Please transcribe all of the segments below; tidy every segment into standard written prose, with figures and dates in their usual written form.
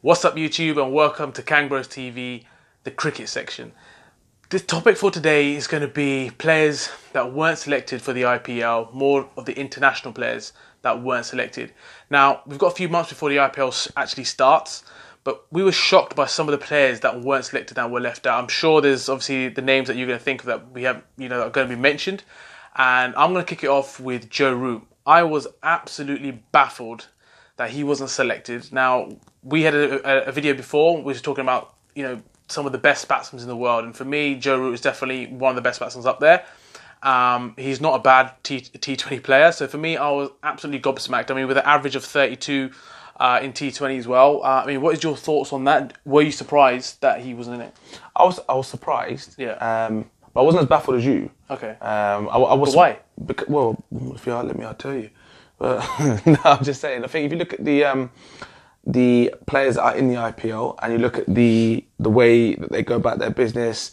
What's up YouTube and welcome to KangBrosTV, the cricket section. The topic for today is going to be players that weren't selected for the IPL, more of the international players that weren't selected. Now, we've got a few months before the IPL actually starts, but we were shocked by some of the players that weren't selected and were left out. I'm sure there's obviously the names that you're going to think of that we have, that are going to be mentioned. And I'm going to kick it off with Joe Root. I was absolutely baffled that he wasn't selected. Now, we had a video before, we were talking about, some of the best batsmen in the world. And for me, Joe Root is definitely one of the best batsmen up there. He's not a bad T20 player. So for me, I was absolutely gobsmacked. I mean, with an average of 32 in T20 as well. What is your thoughts on that? Were you surprised that he wasn't in it? I was surprised. Yeah. But I wasn't as baffled as you. Okay. I was. But why? Because, well, if you let me, I'll tell you. But no, I'm just saying. I think if you look at the players that are in the IPL and you look at the way that they go about their business,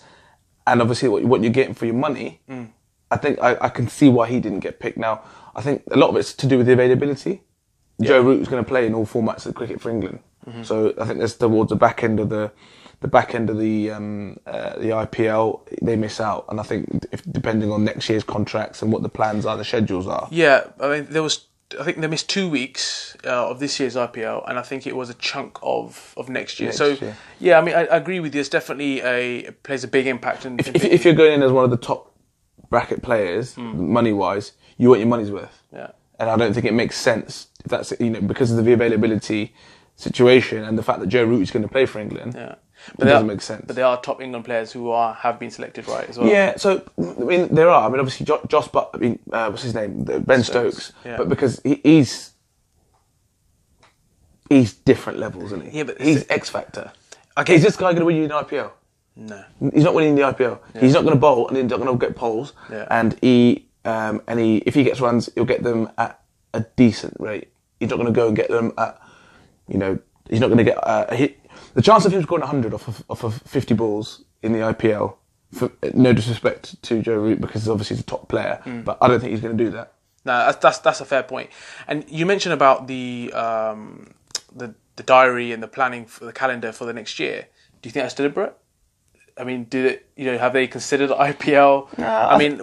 and obviously what you're getting for your money, I think I can see why he didn't get picked. Now, I think a lot of it's to do with the availability. Yeah. Joe Root is going to play in all formats of cricket for England, so I think that's towards the back end of the IPL, they miss out. And I think depending on next year's contracts and what the plans are, the schedules are. Yeah, I think they missed 2 weeks of this year's IPL, and I think it was a chunk of next year. Yeah, I agree with you. It's definitely plays a big impact. If you're going in as one of the top bracket players, money-wise, you want your money's worth. Yeah. And I don't think it makes sense if that's because of the availability situation and the fact that Joe Root is going to play for England. Yeah. But it doesn't make sense. But there are top England players who have been selected, right, as well. Yeah, so there are. Obviously, Josh, what's his name? Ben Stokes. Yeah. But because he's different levels, isn't he? Yeah, but he's X Factor. Okay. Is this guy going to win you an IPL? No. He's not winning the IPL. Yeah. He's not going to bowl and he's not going to get poles. Yeah. And if he gets runs, he'll get them at a decent rate. He's not going to go and get them at, he's not going to get a hit. The chance of him scoring 100 off of 50 balls in the IPL, no disrespect to Joe Root because obviously he's a top player, but I don't think he's going to do that. No, that's a fair point. And you mentioned about the diary and the planning for the calendar for the next year. Do you think that's deliberate? I mean, have they considered IPL?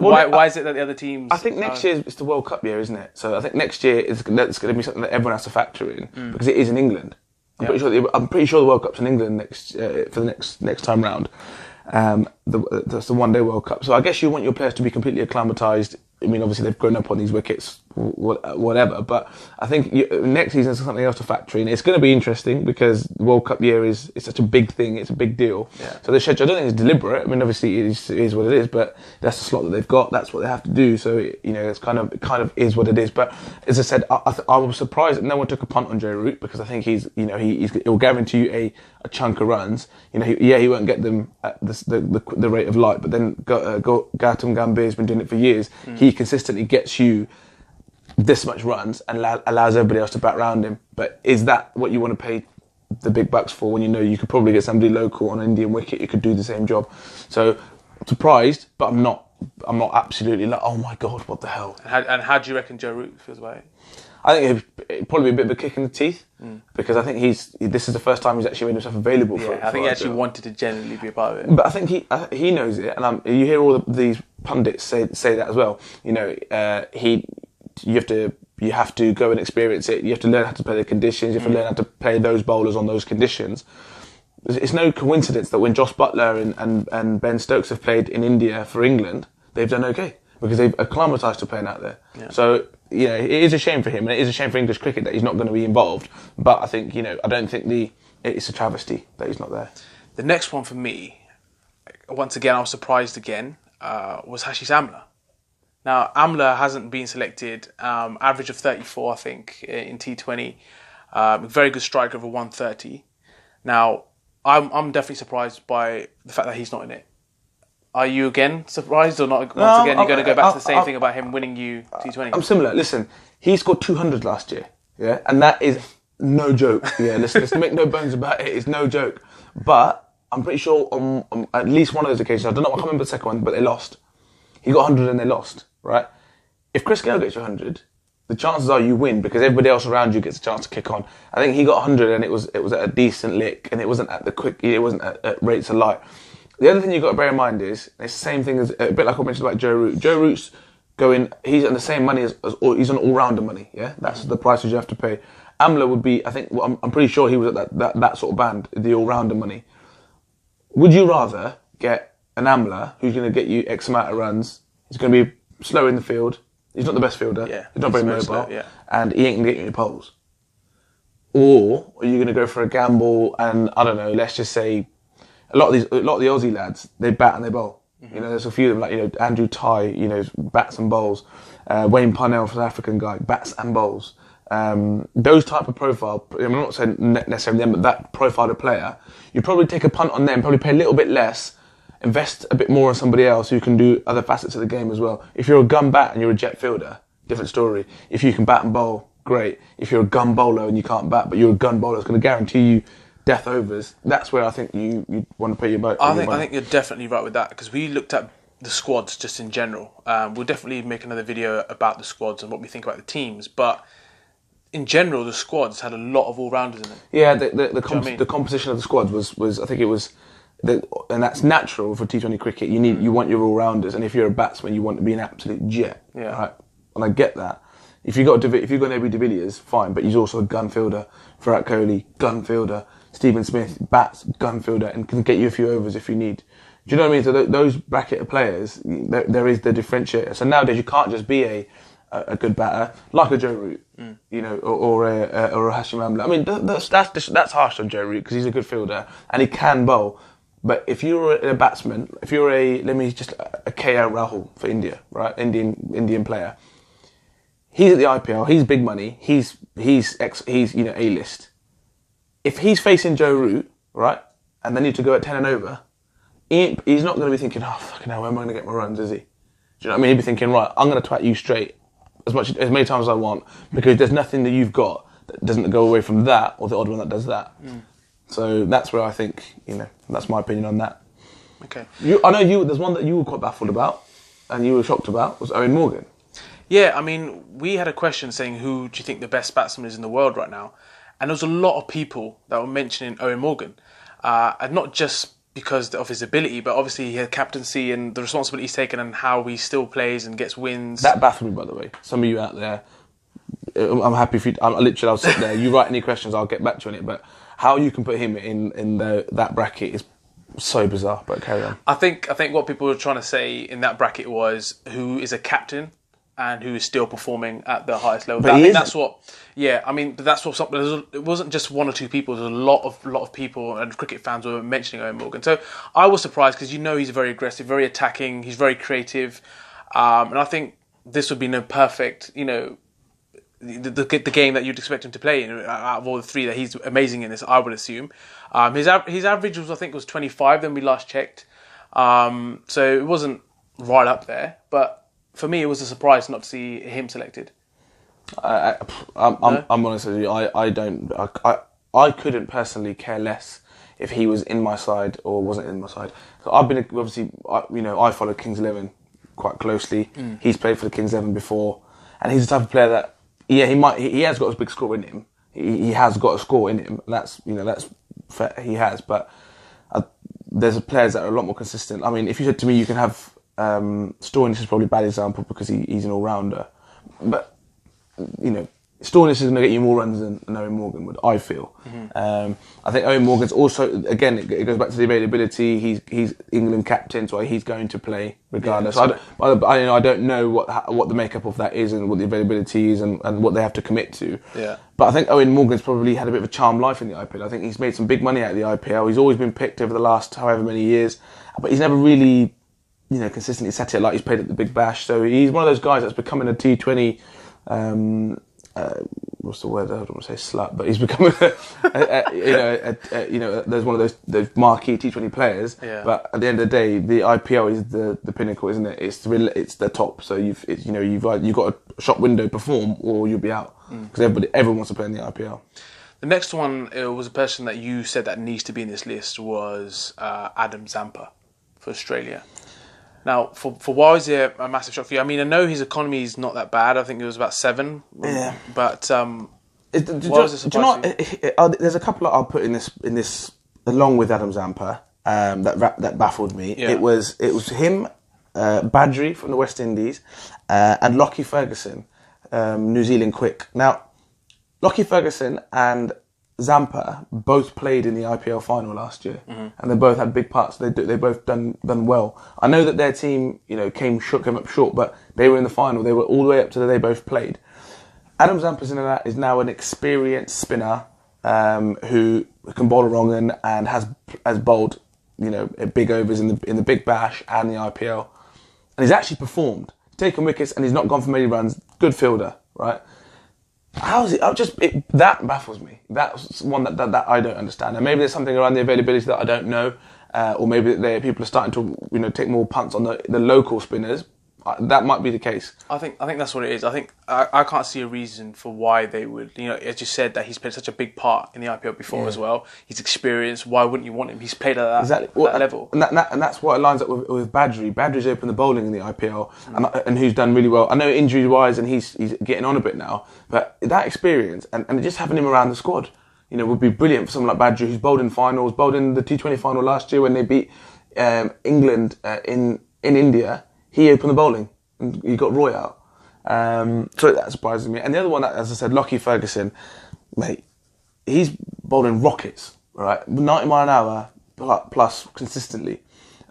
Why is it that the other teams? I think next year it's the World Cup year, isn't it? So I think next year it's going to be something that everyone has to factor in because it is in England. I'm pretty sure the World Cup's in England for the next time round. That's the one-day World Cup. So I guess you want your players to be completely acclimatised. Obviously they've grown up on these wickets, whatever. But I think next season is something else to factor in. It's going to be interesting because the World Cup year is such a big thing. It's a big deal. Yeah. So the schedule, I don't think it's deliberate. Obviously it is what it is. But that's the slot that they've got. That's what they have to do. So it kind of is what it is. But as I said, I was surprised that no one took a punt on Joe Root because I think he'll guarantee you a chunk of runs. He won't get them at the rate of light. But then Gautam Gambhir has been doing it for years. He consistently gets you this much runs and allows everybody else to bat around him. But is that what you want to pay the big bucks for when you could probably get somebody local on an Indian wicket who could do the same job? So surprised, but I'm not absolutely like, oh my God, what the hell? And how do you reckon Joe Root feels about it? I think it'd probably be a bit of a kick in the teeth because I think this is the first time he's actually made himself available for it. I think he actually wanted to genuinely be a part of it. But I think he knows it, and you hear all these pundits say that as well. You have to go and experience it. You have to learn how to play the conditions. You have to learn how to play those bowlers on those conditions. It's no coincidence that when Josh Buttler and Ben Stokes have played in India for England, they've done okay because they've acclimatised to playing out there. Yeah. So it is a shame for him, and it is a shame for English cricket that he's not going to be involved. But I think I don't think it's a travesty that he's not there. The next one for me, once again, I was surprised again, was Hashish Amla. Now, Amla hasn't been selected, average of 34, I think, in T20. Very good striker of a 130. Now, I'm definitely surprised by the fact that he's not in it. Are you again surprised or not? Once again, you're going to go back to the same thing about him winning you T20? I'm similar. Listen, he scored 200 last year, yeah? And that is no joke. Yeah, let's make no bones about it. It's no joke. But I'm pretty sure on at least one of those occasions, I can't remember the second one, but they lost. He got 100 and they lost, right? If Chris Gale gets you 100, the chances are you win because everybody else around you gets a chance to kick on. I think he got 100 and it was at a decent lick and it wasn't at at rates of light. The other thing you've got to bear in mind is it's the same thing as a bit like I mentioned about Joe Root. Joe Root's he's on the same money as he's on all-rounder money. Yeah, that's the prices you have to pay. Amla would be, I think, I'm pretty sure he was at that sort of band, the all-rounder money. Would you rather get an Amla who's going to get you X amount of runs? He's going to be slow in the field. He's not the best fielder. Yeah, he's not very mobile. Slow, yeah. And he ain't going to get you any poles. Or are you going to go for a gamble and, I don't know, let's just say, a lot of the Aussie lads, they bat and they bowl. Mm-hmm. You know, there's a few of them, like, Andrew Tye, bats and bowls. Wayne Parnell, South African guy, bats and bowls. Those type of profile, I'm not saying necessarily them, but that profile of player, you probably take a punt on them, probably pay a little bit less, invest a bit more on somebody else who can do other facets of the game as well. If you're a gun bat and you're a jet fielder, different story. If you can bat and bowl, great. If you're a gun bowler and you can't bat, but you're a gun bowler, it's going to guarantee you death overs. That's where I think you want to put your boat. I think you're definitely right with that, because we looked at the squads just in general. We'll definitely make another video about the squads and what we think about the teams, but in general, the squads had a lot of all-rounders in them. Yeah, the composition of the squad was I think it was, and that's natural for T20 cricket. You want your all-rounders, and if you're a batsman, you want to be an absolute jet. Yeah. Right? And I get that. If you've got Navy de Villiers, fine, but he's also a gun fielder. Virat Kohli, gun fielder. Stephen Smith, bats, gun fielder, and can get you a few overs if you need. Do you know what I mean? So those bracket of players, there is the differentiator. So nowadays you can't just be a good batter like a Joe Root, or a Hashim Amla. I mean, that's harsh on Joe Root because he's a good fielder and he can bowl. But if you're a batsman, if you're a KL Rahul for India, right, Indian player, he's at the IPL, he's big money, he's A-list. If he's facing Joe Root, right, and they need to go at 10 and over, he's not going to be thinking, oh fucking hell, where am I going to get my runs? Is he? Do you know what I mean? He'd be thinking, right, I'm going to twat you straight as many times as I want, because there's nothing that you've got that doesn't go away from that, or the odd one that does that. So that's where I think, that's my opinion on that. Okay. I know there's one that you were quite baffled about and you were shocked about, was Owen Morgan. Yeah, I mean, we had a question saying who do you think the best batsman is in the world right now? And there was a lot of people that were mentioning Owen Morgan. And not just because of his ability, but obviously his captaincy and the responsibility he's taken and how he still plays and gets wins. That baffled me, by the way. Some of you out there, I'm happy for you. I'll sit there. You write any questions, I'll get back to you on it. But how you can put him in that bracket is so bizarre. But carry on. I think what people were trying to say in that bracket was who is a captain and who is still performing at the highest level. But I think that's what. Yeah, I mean, that's what something. It wasn't just one or two people. There was a lot of people and cricket fans were mentioning Owen Morgan. So I was surprised because he's very aggressive, very attacking. He's very creative, and I think this would be no perfect. The game that you'd expect him to play in out of all the three that he's amazing in this. I would assume his average was 25 when we last checked. So it wasn't right up there, but for me, it was a surprise not to see him selected. I'm honest with you. I couldn't personally care less if he was in my side or wasn't in my side. So I've been I follow Kings 11 quite closely. He's played for the Kings 11 before, and he's the type of player that he has got a big score in him. He has got a score in him. That's fair, he has, but there's players that are a lot more consistent. I mean, if you said to me you can have Stoinis is probably a bad example because he's an all-rounder. But, Stoinis is going to get you more runs than Owen Morgan would, I feel. I think Owen Morgan's also, again, it goes back to the availability. He's England captain, so he's going to play regardless. Yeah, I don't know what the makeup of that is and what the availability is and what they have to commit to. Yeah. But I think Owen Morgan's probably had a bit of a charmed life in the IPL. I think he's made some big money out of the IPL. He's always been picked over the last however many years, but he's never really consistently set it like he's played at the Big Bash. So he's one of those guys that's becoming a T20, what's the word? I don't want to say slut, but he's becoming there's one of those marquee T20 players. Yeah. But at the end of the day, the IPL is the pinnacle, isn't it? It's the top. So you've got a shop window, perform, or you'll be out because everyone wants to play in the IPL. The next one was a person that you said that needs to be in this list was Adam Zampa for Australia. Now, for why is it a massive shock for you? I mean, I know his economy is not that bad. I think it was about 7. Yeah. But why was it do you know surprising? there's a couple that I'll put in this along with Adam Zampa that baffled me. Yeah. It was him, Badri from the West Indies, and Lockie Ferguson, New Zealand quick. Now, Lockie Ferguson and Zampa both played in the IPL final last year, and they both had big parts. They both done well. I know that their team, came up short, but they were in the final. They were all the way up to they both played. Adam Zampa is now an experienced spinner who can bowl a wrong and has bowled big overs in the Big Bash and the IPL, and he's actually performed. He's taken wickets and he's not gone for many runs. Good fielder, right? How is it? That baffles me. That's one that I don't understand. And maybe there's something around the availability that I don't know, or maybe people are starting to take more punts on the local spinners. That might be the case. I think that's what it is. I think I can't see a reason for why they would. As you said, that he's played such a big part in the IPL before as well. He's experienced. Why wouldn't you want him? He's played at that level. And that's what it lines up with Badri. Badri's opened the bowling in the IPL and who's done really well. I know injury wise and he's getting on a bit now, but that experience and just having him around the squad, would be brilliant for someone like Badri who's bowled in finals, bowled in the T20 final last year when they beat England in India. He opened the bowling and he got Roy out. So that surprises me. And the other one, as I said, Lockie Ferguson, mate, he's bowling rockets, right? 90 mile an hour plus consistently.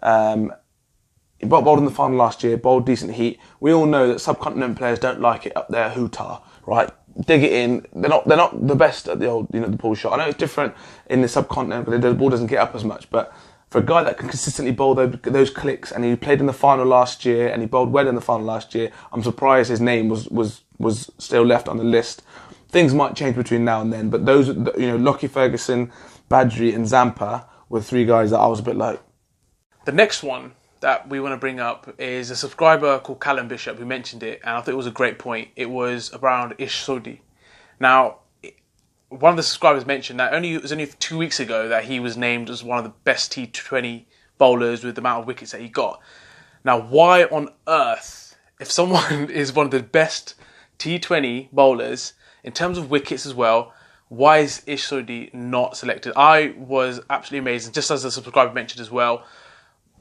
He bowled in the final last year, bowled decent heat. We all know that subcontinent players don't like it up there, hootar, right? Dig it in. They're not the best at the old, the pull shot. I know it's different in the subcontinent because the ball doesn't get up as much, but for a guy that can consistently bowl those clicks, and he played in the final last year, and he bowled well in the final last year, I'm surprised his name was still left on the list. Things might change between now and then, but those, Lockie Ferguson, Badri, and Zampa were 3 guys that I was a bit like. The next one that we want to bring up is a subscriber called Callum Bishop who mentioned it, and I thought it was a great point. It was around Ish Sodhi. Now, one of the subscribers mentioned that it was only 2 weeks ago that he was named as one of the best T20 bowlers with the amount of wickets that he got. Now, why on earth, if someone is one of the best T20 bowlers in terms of wickets as well, why is Ish Sodhi not selected? I was absolutely amazed. Just as the subscriber mentioned as well,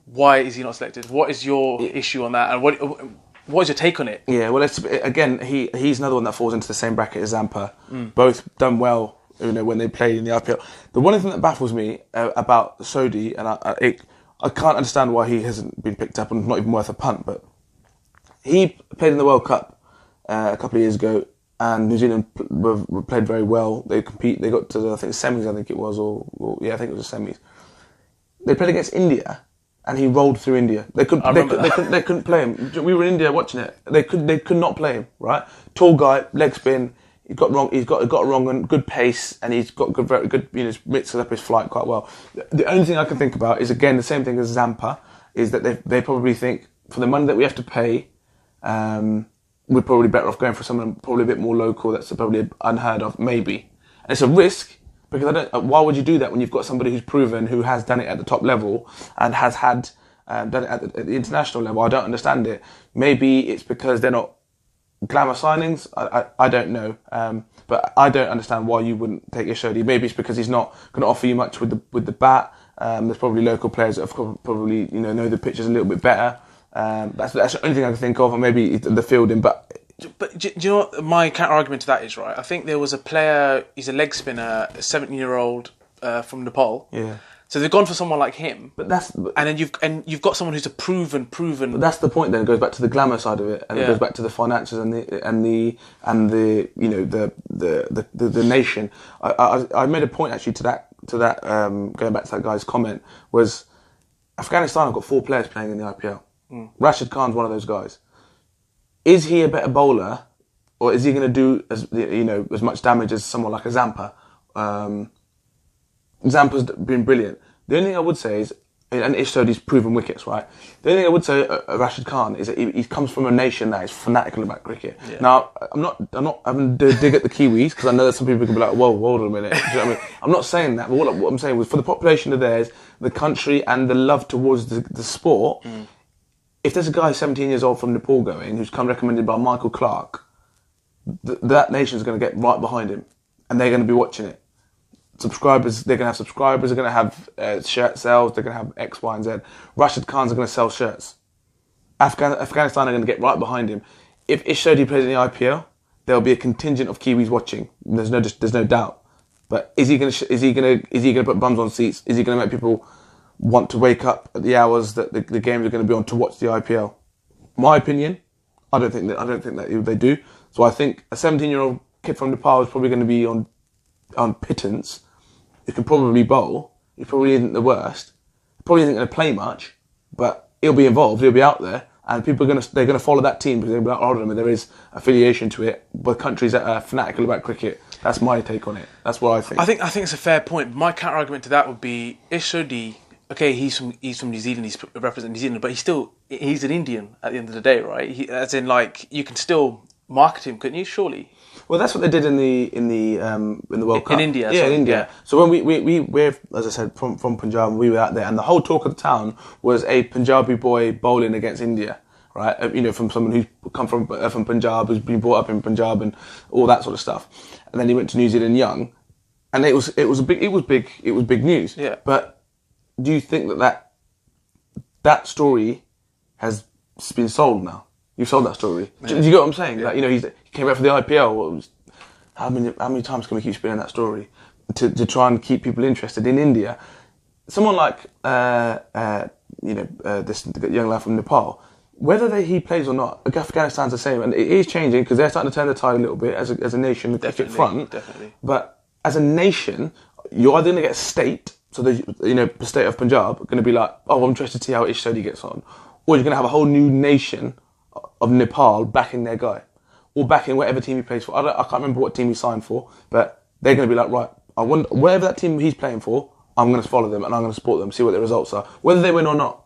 why is he not selected? What is your issue on that? And what is your take on it? Yeah, well, again, he's another one that falls into the same bracket as Zampa. Both done well, when they played in the IPL. The one thing that baffles me about Sodhi, and I can't understand why he hasn't been picked up and not even worth a punt, but he played in the World Cup a couple of years ago, and New Zealand played very well. They got to the semis, I think it was, or I think it was the semis. They played against India. And he rolled through India. They couldn't play him. We were in India watching it. They could not play him. Right, tall guy, leg spin. He got wrong. He's got wrong and good pace, and he's got very good. Mixes up his flight quite well. The only thing I can think about is again the same thing as Zampa, is that they probably think for the money that we have to pay, we're probably better off going for someone probably a bit more local. That's probably unheard of, maybe. And it's a risk. Because why would you do that when you've got somebody who's proven, who has done it at the top level and has done it at the international level? I don't understand it. Maybe it's because they're not glamour signings. I don't know. But I don't understand why you wouldn't take Ish Sodhi. Maybe it's because he's not going to offer you much with the bat. There's probably local players that have probably know the pitches a little bit better. That's the only thing I can think of, or maybe the fielding. But do you know what my counter argument to that is, right? I think there was a player, he's a leg spinner, a 17-year-old from Nepal. Yeah. So they've gone for someone like him. And then you've got someone who's a proven. But that's the point. Then it goes back to the glamour side of it, and it goes back to the finances and the nation. I made a point actually to that going back to that guy's comment, was Afghanistan have got 4 players playing in the IPL. Rashid Khan's one of those guys. Is he a better bowler, or is he going to do as much damage as someone like a Zampa? Zampa's been brilliant. The only thing I would say is, and Ish Sodhi's proven wickets, right? The only thing I would say Rashid Khan is that he comes from a nation that is fanatical about cricket. Yeah. Now, I'm not having to dig at the Kiwis, because I know that some people can be like, whoa, hold on a minute. Do you know what I mean? I'm not saying that, but what I'm saying was, for the population of theirs, the country, and the love towards the sport. if there's a guy 17 years old from Nepal going who's come recommended by Michael Clark, that nation's going to get right behind him, and they're going to be watching it. Subscribers, they're going to have subscribers, they're going to have shirt sales, they're going to have X, Y, and Z. Rashid Khan's are going to sell shirts. Afghanistan are going to get right behind him. If Ish Sodhi plays in the IPL, there'll be a contingent of Kiwis watching. There's no doubt. But is he going to put bums on seats? Is he going to make people want to wake up at the hours that the games are going to be on to watch the IPL? My opinion, I don't think that they do. So I think a 17-year-old kid from Nepal is probably going to be on pittance. He can probably bowl. He probably isn't the worst. He probably isn't going to play much, but he'll be involved. He'll be out there, and they're going to follow that team because they'll be like, hold on, there is affiliation to it with countries that are fanatical about cricket. That's my take on it. That's what I think. I think it's a fair point. My counter argument to that would be Ish Sodhi. Okay, he's from New Zealand. He's representing New Zealand, but he's an Indian at the end of the day, right? As in, like, you can still market him, couldn't you? Surely. Well, that's what they did in the World Cup in India. Yeah, in India. Yeah. So when we're as I said from Punjab, we were out there, and the whole talk of the town was a Punjabi boy bowling against India, right? You know, from someone who's come from Punjab, who's been brought up in Punjab, and all that sort of stuff. And then he went to New Zealand young, and it was big news. Yeah. But do you think that story has been sold now? You've sold that story. Yeah. Do you get what I'm saying? Yeah. Like, you know, he came back for the IPL. How many times can we keep spinning that story to try and keep people interested in India? Someone like this young lad from Nepal, whether he plays or not, Afghanistan's the same, and it is changing because they're starting to turn the tide a little bit as a nation, the cricket front. Definitely. But as a nation, you're either going to get a state, so the state of Punjab are going to be like, oh, I'm interested to see how Ish Sodhi gets on, or you're going to have a whole new nation of Nepal backing their guy, or backing whatever team he plays for. I can't remember what team he signed for, but they're going to be like, right, I wonder whatever that team he's playing for, I'm going to follow them and I'm going to support them, see what their results are, whether they win or not.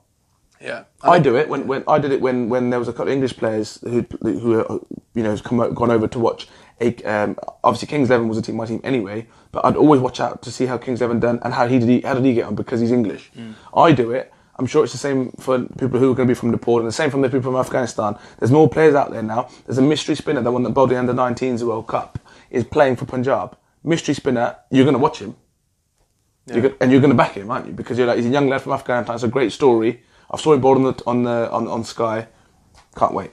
Yeah, I do it when I did it when there was a couple of English players who gone over to watch. Obviously Kings 11 was my team anyway, but I'd always watch out to see how Kings 11 done and how did he get on because he's English. I do it. I'm sure it's the same for people who are going to be from Nepal and the same from the people from Afghanistan. There's more players out there now. There's a mystery spinner, the one that bowled the under-19s World Cup, is playing for Punjab. Mystery spinner, you're going to watch him. Yeah. You're going to back him, aren't you? Because you're like, he's a young lad from Afghanistan. It's a great story. I saw him bowled on Sky. Can't wait.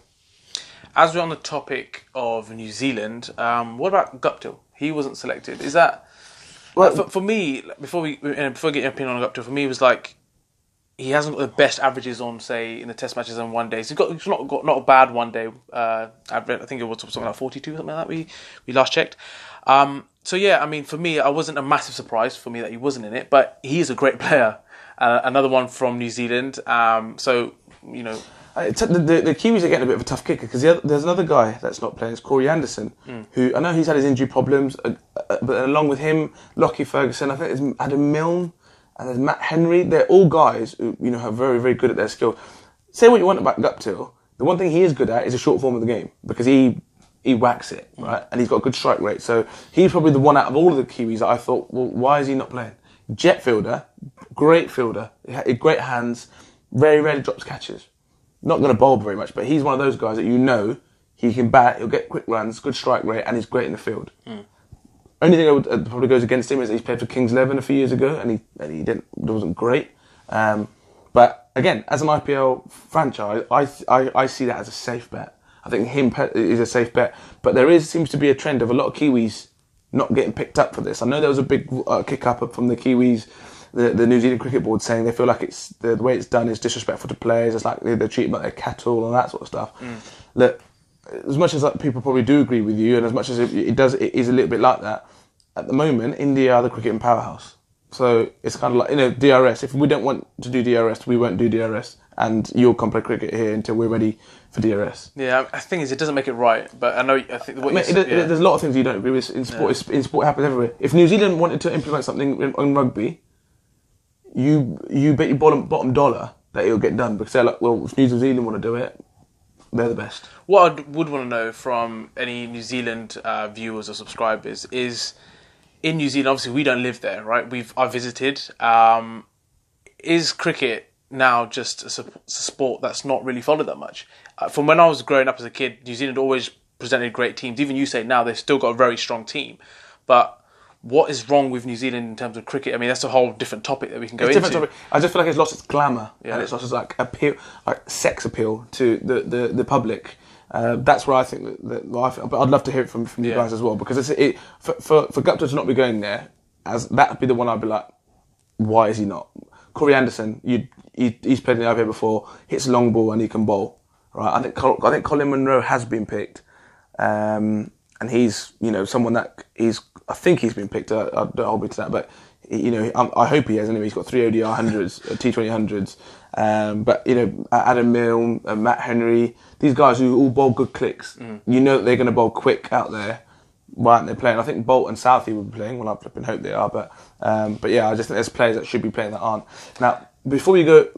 As we're on the topic of New Zealand, what about Guptill? He wasn't selected. Is that... Well, for me, before I get your opinion on Guptill, for me it was like, he hasn't got the best averages on, say, in the Test matches and one day. So he's not a bad one day average. I think it was something like 42, something like that. We last checked. So yeah, I mean, for me, it wasn't a massive surprise for me that he wasn't in it, but he is a great player. Another one from New Zealand. So you know, the Kiwis are getting a bit of a tough kicker because there's another guy that's not playing. It's Corey Anderson, who I know he's had his injury problems, but along with him, Lockie Ferguson, I think there's Adam Milne. And there's Matt Henry. They're all guys who, are very, very good at their skill. Say what you want about Guptill. The one thing he is good at is a short form of the game because he whacks it, right? And he's got a good strike rate. So he's probably the one out of all of the Kiwis that I thought, well, why is he not playing? Jet fielder, great fielder, great hands, very rarely drops catches. Not going to bowl very much, but he's one of those guys that he can bat, he'll get quick runs, good strike rate, and he's great in the field. Only thing I would probably goes against him is that he's played for Kings 11 a few years ago, and he wasn't great. But again, as an IPL franchise, I see that as a safe bet. I think him is a safe bet. But there seems to be a trend of a lot of Kiwis not getting picked up for this. I know there was a big kick up from the Kiwis, the New Zealand Cricket Board, saying they feel like it's the way it's done is disrespectful to players. It's like they're treated like they're cattle and that sort of stuff. Look, as much as people probably do agree with you, and as much as it is a little bit like that, at the moment, India are the cricketing powerhouse. So it's kind of like, DRS. If we don't want to do DRS, we won't do DRS. And you'll come play cricket here until we're ready for DRS. Yeah, the thing is, it doesn't make it right. But there's a lot of things you don't agree with. In sport, in sport, it happens everywhere. If New Zealand wanted to implement something in rugby, you bet your bottom dollar that it'll get done. Because they're like, well, if New Zealand want to do it, they're the best. What I would want to know from any New Zealand viewers or subscribers is, in New Zealand, obviously we don't live there, right? I've visited. Is cricket now just a sport that's not really followed that much. From when I was growing up as a kid, New Zealand always presented great teams. Even you say now they've still got a very strong team. But what is wrong with New Zealand in terms of cricket? I mean, that's a whole different topic that we can go into. Topic. I just feel like it's lost its glamour and it's lost its like appeal, like sex appeal to the public. That's where I think that but I'd love to hear it from you guys as well, because for Gupta to not be going there, as that would be the one I'd be like, why is he not? Corey Anderson, he's played in the IPL before, hits a long ball and he can bowl, right? I think Colin Munro has been picked, and he's someone that I think he's been picked. I don't hold me to that, but I hope he has anyway. He's got 3 ODI hundreds, T20 hundreds. But Adam Milne, Matt Henry, these guys who all bowl good clicks. You know that they're going to bowl quick out there. Why aren't they playing? I think Bolt and Southey will be playing. Well, I flipping hope they are. But yeah, I just think there's players that should be playing that aren't. Now, before we go,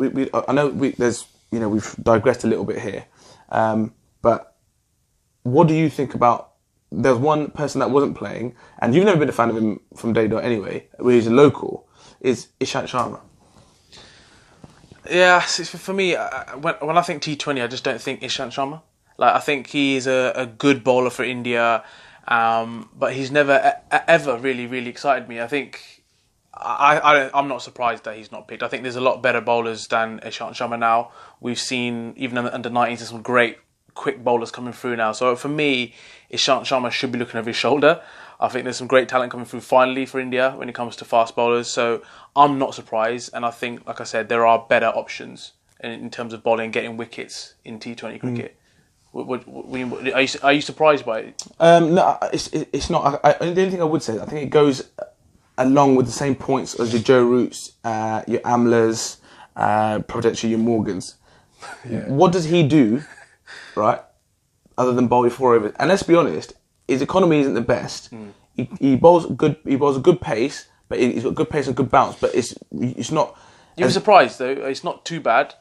I know we've digressed a little bit here. But what do you think about? There's one person that wasn't playing, and you've never been a fan of him from day dot anyway, where he's a local, is Ishant Sharma. Yeah, for me, when I think T20, I just don't think Ishant Sharma. Like, I think he's a good bowler for India, but he's never ever really excited me. I think I'm not surprised that he's not picked. I think there's a lot better bowlers than Ishant Sharma now. We've seen, even in the under-19s, there's some great quick bowlers coming through now. So for me, Ishant Sharma should be looking over his shoulder. I think there's some great talent coming through finally for India when it comes to fast bowlers. So I'm not surprised, and I think, like I said, there are better options in terms of bowling and getting wickets in T20 cricket. Are you surprised by it? No, it's not. The only thing I would say, I think it goes along with the same points as your Joe Roots, your Amlas, potentially your Morgans. Yeah. What does he do, right, other than bowl 4 overs? And let's be honest, his economy isn't the best. He bowls good. He bowls a good pace, but he's got good pace and good bounce. But it's not. You were surprised though. It's not too bad.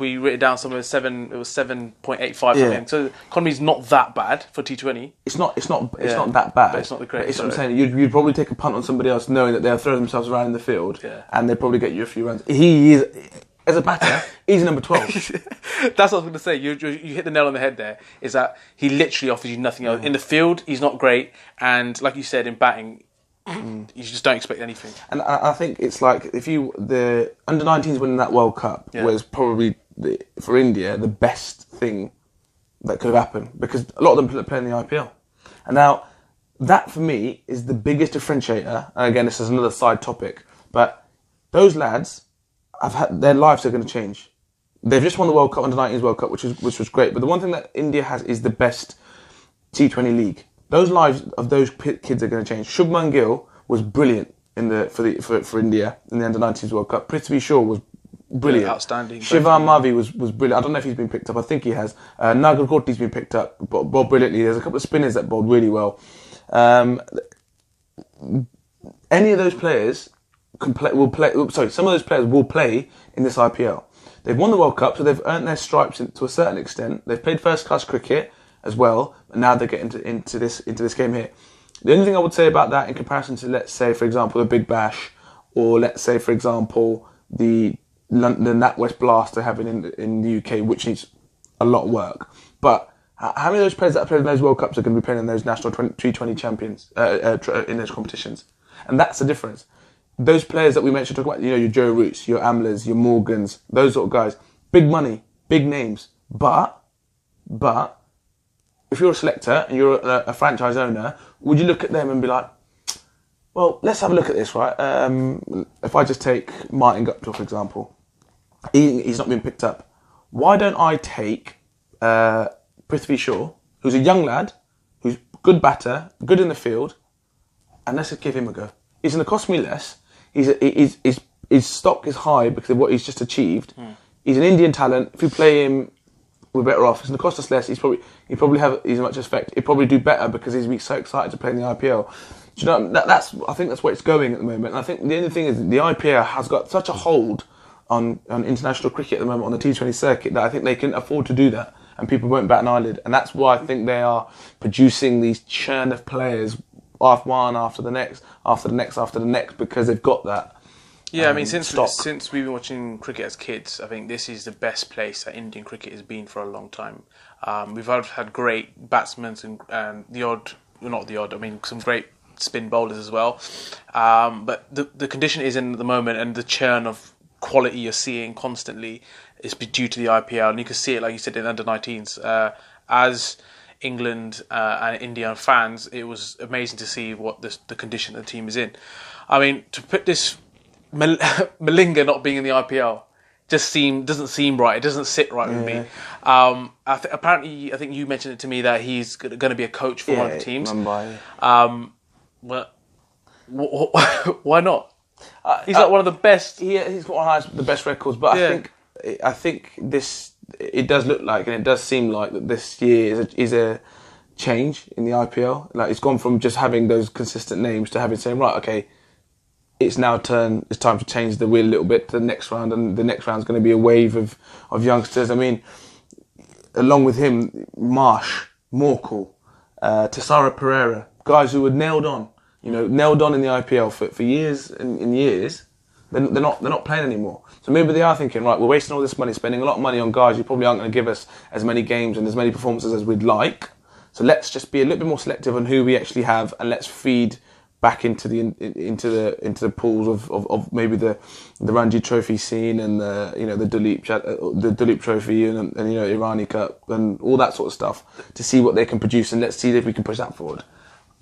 We wrote it down somewhere 7. It was 7.85 something. So the economy's not that bad for T20. It's not that bad. But it's not the greatest. It's what I'm saying. You'd probably take a punt on somebody else, knowing that they'll throw themselves around in the field, and they probably get you a few runs. He is, as a batter, he's number 12. That's what I was going to say. You hit the nail on the head there. Is that he literally offers you nothing else. In the field, he's not great, and like you said, in batting, you just don't expect anything. And I think it's like the under-19s winning that World Cup was probably for India the best thing that could have happened, because a lot of them play in the IPL, and now that for me is the biggest differentiator. And again, this is another side topic, but those lads, their lives are going to change. They've just won the World Cup, under-19s World Cup, which was great. But the one thing that India has is the best T20 league. Those lives of those kids are going to change. Shubman Gill was brilliant for India in the under-19s World Cup. Prithvi Shaw was brilliant, outstanding. Shivam Mavi was brilliant. I don't know if he's been picked up. I think he has. Nagar Gorti's been picked up, bowled brilliantly. There's a couple of spinners that bowled really well. Any of those players some of those players will play in this IPL. They've won the World Cup, so they've earned their stripes to a certain extent. They've played first-class cricket as well, and now they're getting into this game here. The only thing I would say about that, in comparison to, let's say, for example, the Big Bash, or let's say, for example, the NatWest Blast they're having in the UK, which needs a lot of work. But how many of those players that have played in those World Cups are going to be playing in those national T20 champions in those competitions? And that's the difference. Those players that we mentioned, talk about, your Joe Roots, your Amlas, your Morgans, those sort of guys, big money, big names. But if you're a selector and you're a franchise owner, would you look at them and be like, well, let's have a look at this, right? If I just take Martin Guptill, for example, he's not been picked up. Why don't I take Prithvi Shaw, who's a young lad, who's good batter, good in the field, and let's just give him a go. He's going to cost me less. His stock is high because of what he's just achieved. He's an Indian talent. If you play him, we're better off. It's going to cost us less. He's probably have as much effect. He'll probably do better because he's so excited to play in the IPL. Do you know, I think that's where it's going at the moment. And I think the only thing is the IPL has got such a hold on international cricket at the moment, on the T20 circuit, that I think they can afford to do that, and people won't bat an eyelid. And that's why I think they are producing these churn of players, one after the next, after the next, because they've got that. Yeah, I mean, since stock. since we've been watching cricket as kids, I think this is the best place that Indian cricket has been for a long time. We've had great batsmen and the odd, well, not the odd, I mean, some great spin bowlers as well. But the condition is in at the moment, and the churn of quality you're seeing constantly is due to the IPL, and you can see it, like you said, in under-19s. As England and India fans, it was amazing to see what the condition the team is in. I mean, to put this Malinga not being in the IPL doesn't seem right. It doesn't sit right with me. Apparently, I think you mentioned it to me that he's going to be a coach for one of the teams. Mumbai. But why not? He's like one of the best. He's got one of the best records, but I think this, it does look like, and it does seem like that this year is a change in the IPL. Like, it's gone from just having those consistent names to saying, right, okay, it's time to change the wheel a little bit to the next round, and the next round is going to be a wave of youngsters. I mean, along with him, Marsh, Morkel, Tessara Pereira, guys who were nailed on in the IPL for years and years. They're not playing anymore. So maybe they are thinking, right, we're wasting all this money, spending a lot of money on guys who probably aren't going to give us as many games and as many performances as we'd like. So let's just be a little bit more selective on who we actually have, and let's feed back into the pools of maybe the Ranji Trophy scene, and the Duleep Trophy and Irani Cup and all that sort of stuff, to see what they can produce, and let's see if we can push that forward.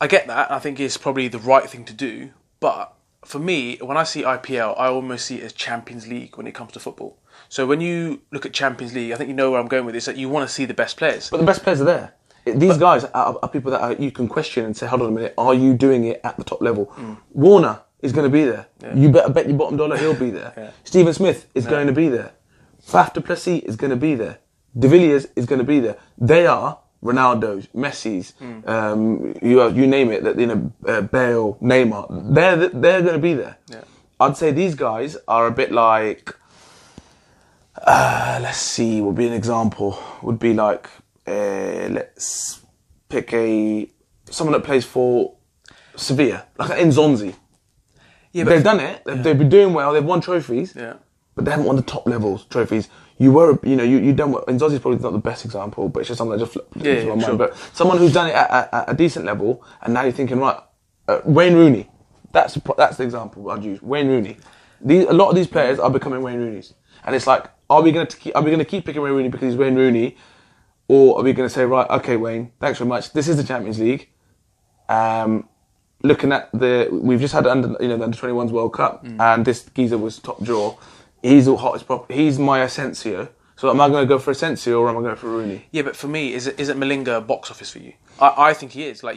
I get that. I think it's probably the right thing to do, but for me, when I see IPL, I almost see it as Champions League when it comes to football. So when you look at Champions League, I think you know where I'm going with this, that you want to see the best players. But the best players are there. These guys are people that you can question and say, hold on a minute, are you doing it at the top level? Warner is going to be there. Yeah. You better bet your bottom dollar he'll be there. Yeah. Stephen Smith is going to be there. Faf du Plessis is going to be there. De Villiers is going to be there. They are Ronaldo's, Messi's, you name it, Bale, Neymar. They're going to be there. Yeah. I'd say these guys are a bit like, let's see, what would be an example? Would be like, let's pick someone that plays for Sevilla, like Nzonzi. Yeah, they've done it. They've been doing well. They've won trophies. Yeah. But they haven't won the top level trophies. You done well. Nzonzi's probably not the best example, but it's just something that just flipped into my mind. But someone who's done it at a decent level, and now you're thinking, right, Wayne Rooney. That's the example I'd use. Wayne Rooney. A lot of these players are becoming Wayne Rooneys, and it's like, are we going to keep picking Wayne Rooney because he's Wayne Rooney? Or are we going to say, right, okay, Wayne, thanks very much. This is the Champions League. Looking at we've just had the under 21s World Cup, and this geezer was top draw. He's the hottest prop. He's my Asensio. So am I going to go for Asensio or am I going for Rooney? Yeah, but for me, is it Malinga box office for you? I think he is. Like,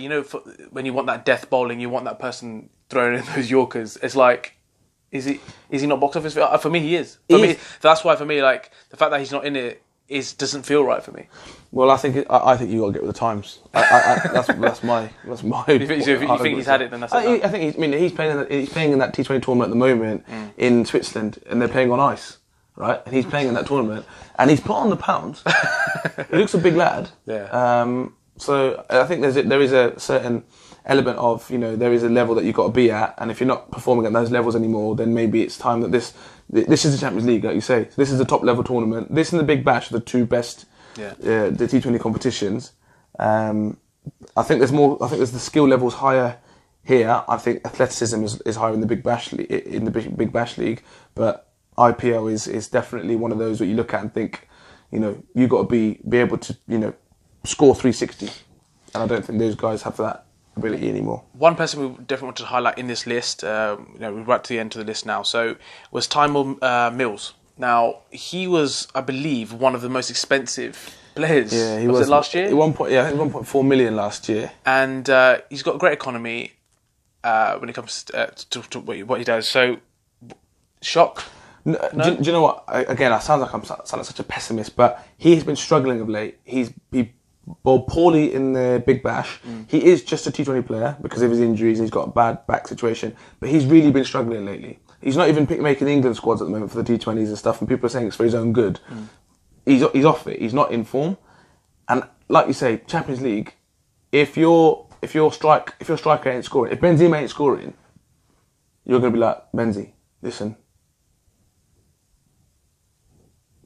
when you want that death bowling, you want that person throwing in those Yorkers. It's like, is he not box office? For me, he is. For me, that's why for me, like, the fact that he's not in it doesn't feel right for me. Well, I think you got to get with the times. That's my. If you think he's had it, then that's. I think he's playing in that T20 tournament at the moment in Switzerland, and they're playing on ice, right? And he's playing in that tournament, and he's put on the pounds. He looks a big lad. Yeah. So I think there is a certain element of, there is a level that you've got to be at, and if you're not performing at those levels anymore, then maybe it's time that this is the Champions League, like you say. So this is the top level tournament. This and the Big Bash are the two best, the T20 competitions. I think there's more. I think there's the skill levels higher here. I think athleticism is higher in the Big Bash Big Bash League, but IPL is definitely one of those that you look at and think, you got to be able to score 360, and I don't think those guys have that ability anymore. One person we definitely wanted to highlight in this list, we're right to the end of the list now, so was Tymor Mills. Now, he was, I believe, one of the most expensive players. Yeah, he was it last year? At one point, I think 1.4 million last year. And he's got a great economy when it comes to what he does. So, shock? No? Do you know what? Again, I sound like such a pessimist, but he's been struggling of late. He bowled poorly in the Big Bash. He is just a T20 player because of his injuries. He's got a bad back situation, but he's really been struggling lately. He's not even making the England squads at the moment for the T20s and stuff, and people are saying it's for his own good. He's off it. He's not in form, and like you say, Champions League. If your striker ain't scoring, if Benzema ain't scoring, you're going to be like, Benzi, listen.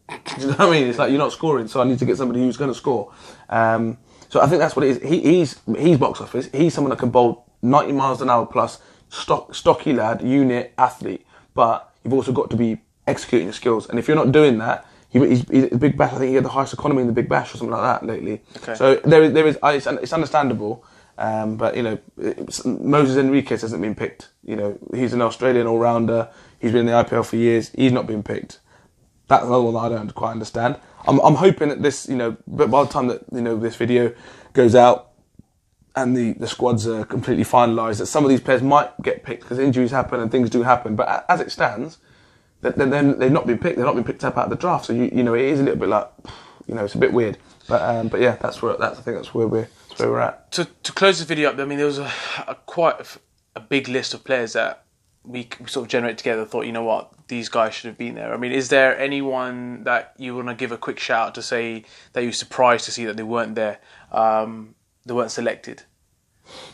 Do you know what I mean? It's like you're not scoring, so I need to get somebody who's going to score. So I think that's what it is. He's box office. He's someone that can bowl 90 miles an hour plus, stocky lad, unit, athlete. But you've also got to be executing your skills. And if you're not doing that, he's the Big Bash. I think he had the highest economy in the Big Bash or something like that lately. Okay. So there is. It's understandable. But you know, Moses Enriquez hasn't been picked. You know, he's an Australian all-rounder. He's been in the IPL for years. He's not been picked. That's another one that I don't quite understand. I'm hoping that this, you know, but by the time that, you know, this video goes out and the squads are completely finalised, that some of these players might get picked because injuries happen and things do happen. But as it stands, they've not been picked. They've not been picked up out of the draft. So you know, it is a little bit like, you know, it's a bit weird. But yeah, I think that's where we're at. To close this video up, I mean, there was quite a big list of players that we sort of generated together. Thought, you know what, these guys should have been there. I mean, is there anyone that you want to give a quick shout out to say that you're surprised to see that they weren't there, they weren't selected?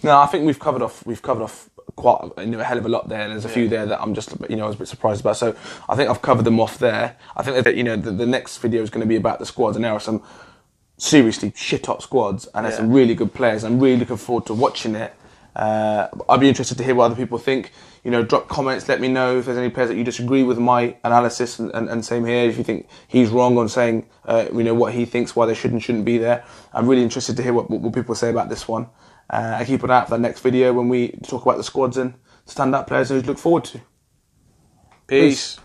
No, I think we've covered off quite a hell of a lot there. There's a few there that I'm just, you know, I was a bit surprised about. So I think I've covered them off there. I think that, you know, the next video is going to be about the squads, and there are some seriously shit hot squads, and there's some really good players. I'm really looking forward to watching it. I'd be interested to hear what other people think. You know, drop comments, let me know if there's any players that you disagree with my analysis, and same here, if you think he's wrong on saying, you know, what he thinks, why they shouldn't be there. I'm really interested to hear what people say about this one. I keep an eye out for the next video when we talk about the squads and stand-up players who look forward to. Peace.